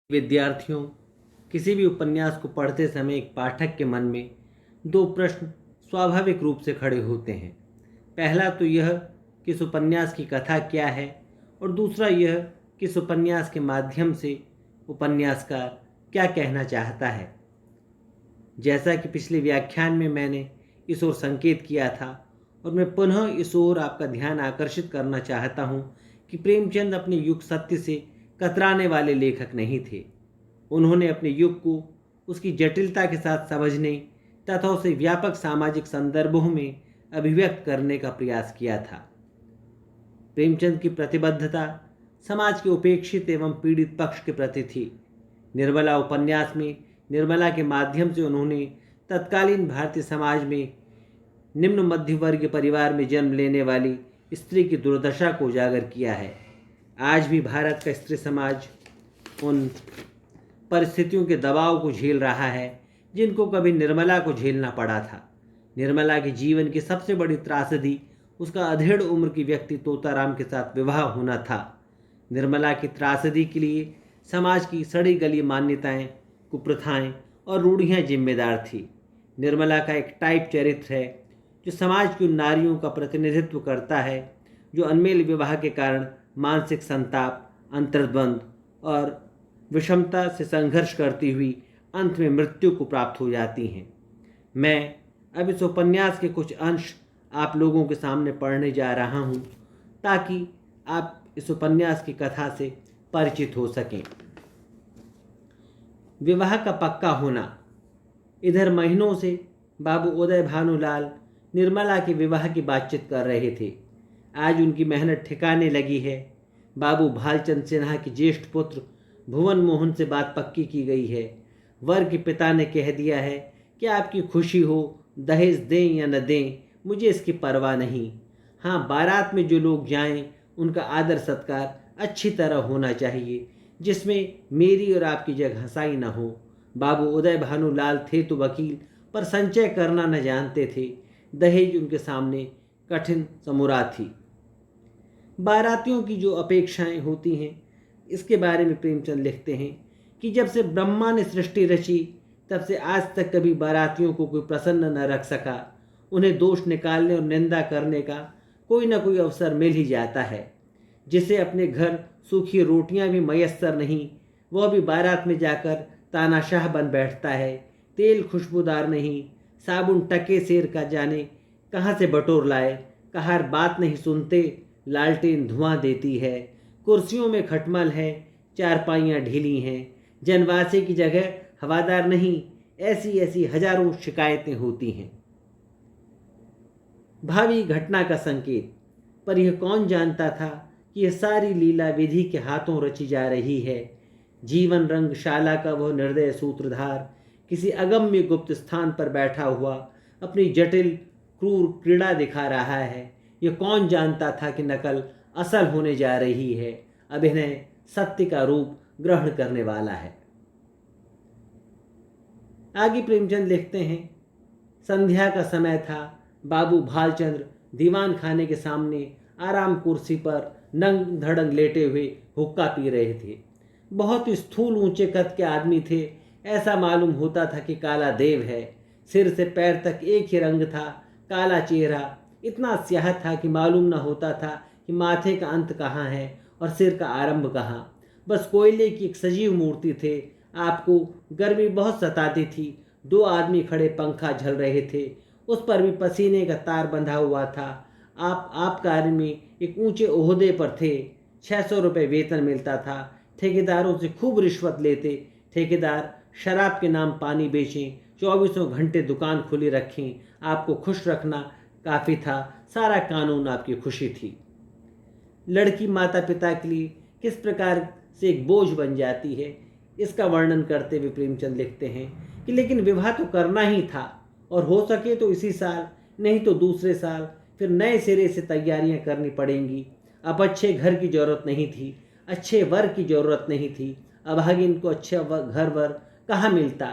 विद्यार्थियों, किसी भी उपन्यास को पढ़ते समय एक पाठक के मन में दो प्रश्न स्वाभाविक रूप से खड़े होते हैं। पहला तो यह कि इस उपन्यास की कथा क्या है, और दूसरा यह कि इस उपन्यास के माध्यम से उपन्यासकार क्या कहना चाहता है। जैसा कि पिछले व्याख्यान में मैंने इस ओर संकेत किया था, और मैं पुनः इस ओर आपका ध्यान आकर्षित करना चाहता हूँ कि प्रेमचंद अपने युग सत्य से कतराने वाले लेखक नहीं थे। उन्होंने अपने युग को उसकी जटिलता के साथ समझने तथा उसे व्यापक सामाजिक संदर्भों में अभिव्यक्त करने का प्रयास किया था। प्रेमचंद की प्रतिबद्धता समाज के उपेक्षित एवं पीड़ित पक्ष के प्रति थी। निर्मला उपन्यास में निर्मला के माध्यम से उन्होंने तत्कालीन भारतीय समाज में निम्न मध्य वर्ग परिवार में जन्म लेने वाली स्त्री की दुर्दशा को उजागर किया है। आज भी भारत का स्त्री समाज उन परिस्थितियों के दबाव को झेल रहा है जिनको कभी निर्मला को झेलना पड़ा था। निर्मला के जीवन की सबसे बड़ी त्रासदी उसका अधेड़ उम्र की व्यक्ति तोताराम के साथ विवाह होना था। निर्मला की त्रासदी के लिए समाज की सड़ी गली मान्यताएं, कुप्रथाएं और रूढ़ियां जिम्मेदार थी। निर्मला का एक टाइप चरित्र है जो समाज की उन नारियों का प्रतिनिधित्व करता है जो अनमेल विवाह के कारण मानसिक संताप, अंतर्द्वंद और विषमता से संघर्ष करती हुई अंत में मृत्यु को प्राप्त हो जाती हैं। मैं अब इस उपन्यास के कुछ अंश आप लोगों के सामने पढ़ने जा रहा हूँ ताकि आप इस उपन्यास की कथा से परिचित हो सकें। विवाह का पक्का होना। इधर महीनों से बाबू उदय भानुलाल निर्मला के विवाह की बातचीत कर रहे थे। आज उनकी मेहनत ठिकाने लगी है। बाबू भालचंद सिन्हा के ज्येष्ठ पुत्र भुवन मोहन से बात पक्की की गई है। वर के पिता ने कह दिया है कि आपकी खुशी हो, दहेज दें या न दें, मुझे इसकी परवाह नहीं। हाँ, बारात में जो लोग जाएं उनका आदर सत्कार अच्छी तरह होना चाहिए, जिसमें मेरी और आपकी जगह हंसाई न हो। बाबू उदय भानुलाल थे तो वकील, पर संचय करना न जानते थे। दहेज उनके सामने कठिन समुरा थी। बारातियों की जो अपेक्षाएं होती हैं, इसके बारे में प्रेमचंद लिखते हैं कि जब से ब्रह्मा ने सृष्टि रची तब से आज तक कभी बारातियों को कोई प्रसन्न न रख सका। उन्हें दोष निकालने और निंदा करने का कोई ना कोई अवसर मिल ही जाता है। जिसे अपने घर सूखी रोटियां भी मयस्सर नहीं, वह भी बारात में जाकर तानाशाह बन बैठता है। तेल खुशबूदार नहीं, साबुन टके सेर का जाने कहाँ से बटोर लाए। कहार बात नहीं सुनते, लालटेन धुआं देती है। कुर्सियों में खटमल है, चारपाइयाँ ढीली हैं। जनवासे की जगह हवादार नहीं, ऐसी ऐसी हजारों शिकायतें होती हैं। भावी घटना का संकेत। पर यह कौन जानता था कि यह सारी लीला विधि के हाथों रची जा रही है। जीवन रंगशाला का वह निर्दय सूत्रधार किसी अगम्य गुप्त स्थान पर बैठा हुआ अपनी जटिल क्रूर क्रीड़ा दिखा रहा है। यह कौन जानता था कि नकल असल होने जा रही है, अभिनय सत्य का रूप ग्रहण करने वाला है। आगे प्रेमचंद लिखते हैं, संध्या का समय था। बाबू भालचंद्र दीवान खाने के सामने आराम कुर्सी पर नंग धड़ंग लेटे हुए हुक्का पी रहे थे। बहुत स्थूल ऊंचे कद के आदमी थे। ऐसा मालूम होता था कि काला देव है। सिर से पैर तक एक ही रंग था। काला चेहरा इतना स्याह था कि मालूम न होता था कि माथे का अंत कहाँ है और सिर का आरंभ कहाँ। बस कोयले की एक सजीव मूर्ति थे। आपको गर्मी बहुत सताती थी। दो आदमी खड़े पंखा झल रहे थे, उस पर भी पसीने का तार बंधा हुआ था। आप कार्य में एक ऊंचे ओहदे पर थे। 600 रुपये वेतन मिलता था। ठेकेदारों से खूब रिश्वत लेते। ठेकेदार शराब के नाम पानी बेचें, 24 घंटे दुकान खुली रखें, आपको खुश रखना काफ़ी था। सारा कानून आपकी खुशी थी। लड़की माता पिता के लिए किस प्रकार से एक बोझ बन जाती है, इसका वर्णन करते हुए प्रेमचंद लिखते हैं कि लेकिन विवाह तो करना ही था, और हो सके तो इसी साल, नहीं तो दूसरे साल। फिर नए सिरे से तैयारियां करनी पड़ेंगी। अब अच्छे घर की जरूरत नहीं थी, अच्छे वर की जरूरत नहीं थी। अभागिन को अच्छा घर वर कहाँ मिलता।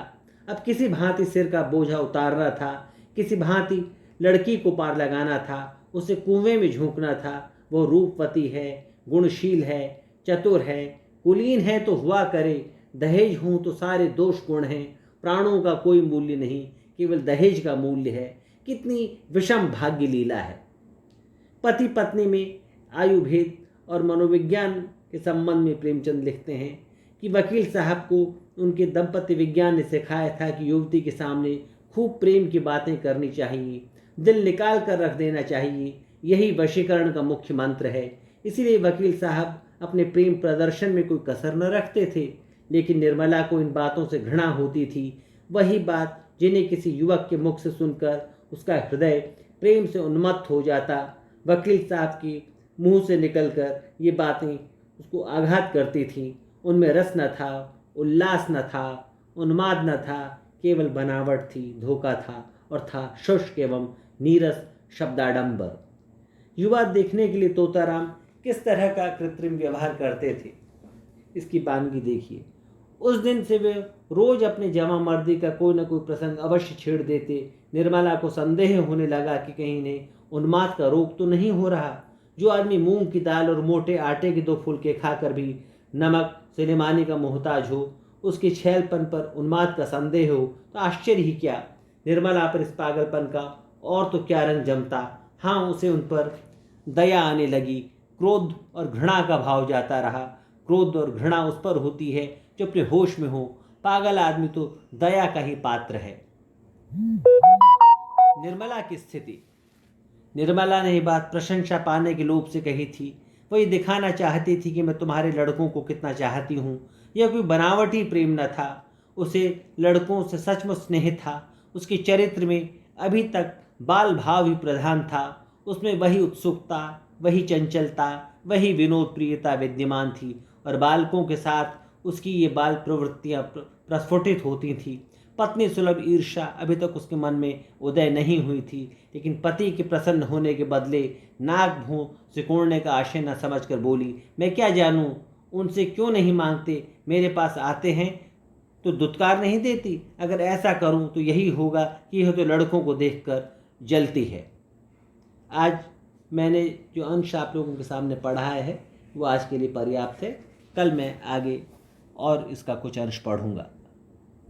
अब किसी भांति सिर का बोझा उतारना था, किसी भांति लड़की को पार लगाना था, उसे कुएं में झोंकना था। वो रूपवती है, गुणशील है, चतुर है, कुलीन है तो हुआ करे, दहेज हूँ तो सारे दोष गुण हैं, प्राणों का कोई मूल्य नहीं, केवल दहेज का मूल्य है। कितनी विषम भाग्य लीला है। पति पत्नी में आयु भेद और मनोविज्ञान के संबंध में प्रेमचंद लिखते हैं कि वकील साहब को उनके दंपति विज्ञान ने सिखाया था कि युवती के सामने खूब प्रेम की बातें करनी चाहिए, दिल निकाल कर रख देना चाहिए। यही वशीकरण का मुख्य मंत्र है। इसीलिए वकील साहब अपने प्रेम प्रदर्शन में कोई कसर न रखते थे। लेकिन निर्मला को इन बातों से घृणा होती थी, वही बात जिन्हें किसी युवक के मुख से सुनकर उसका हृदय प्रेम से उन्मत्त हो जाता। वकील साहब के मुंह से निकलकर ये बातें उसको आघात करती थीं। उनमें रस न था, उल्लास न था, उन्माद न था, केवल बनावट थी, धोखा था और था शुष्क एवं नीरस शब्दाडंबर। युवा देखने के लिए तोताराम किस तरह का कृत्रिम व्यवहार करते थे, इसकी बानगी देखिए। उस दिन से वे रोज अपने जमा मर्दी का कोई न कोई प्रसंग अवश्य छेड़ देते। निर्मला को संदेह होने लगा कि कहीं इन्हें उन्माद का रोग तो नहीं हो रहा। जो आदमी मूंग की दाल और मोटे आटे के 2 फुलके खाकर भी नमक सिनेमानी का मोहताज हो, उसके छैलपन पर उन्माद का संदेह हो तो आश्चर्य ही क्या। निर्मला पर इस पागलपन का और तो क्या रंग जमता। हाँ, उसे उन पर दया आने लगी। क्रोध और घृणा का भाव जाता रहा। क्रोध और घृणा उस पर होती है जो अपने होश में हो। पागल आदमी तो दया का ही पात्र है। निर्मला की स्थिति। निर्मला ने ये बात प्रशंसा पाने के लोभ से कही थी। वो ये दिखाना चाहती थी कि मैं तुम्हारे लड़कों को कितना चाहती हूँ। यह कोई बनावटी प्रेम न था। उसे लड़कों से सचमुच स्नेह था। उसके चरित्र में अभी तक बाल भाव ही प्रधान था। उसमें वही उत्सुकता, वही चंचलता, वही विनोद प्रियता विद्यमान थी और बालकों के साथ उसकी ये बाल प्रवृत्तियाँ प्रस्फुटित होती थीं। पत्नी सुलभ ईर्ष्या अभी तक उसके मन में उदय नहीं हुई थी, लेकिन पति के प्रसन्न होने के बदले नाक भों सिकोड़ने का आशय न समझकर बोली, मैं क्या जानूं, उनसे क्यों नहीं मांगते, मेरे पास आते हैं तो दुत्कार नहीं देती। अगर ऐसा करूं तो यही होगा कि यह तो लड़कों को देखकर जलती है। आज मैंने जो अंश आप लोगों के सामने पढ़ाया है वो आज के लिए पर्याप्त है। कल मैं आगे और इसका कुछ अंश पढ़ूंगा।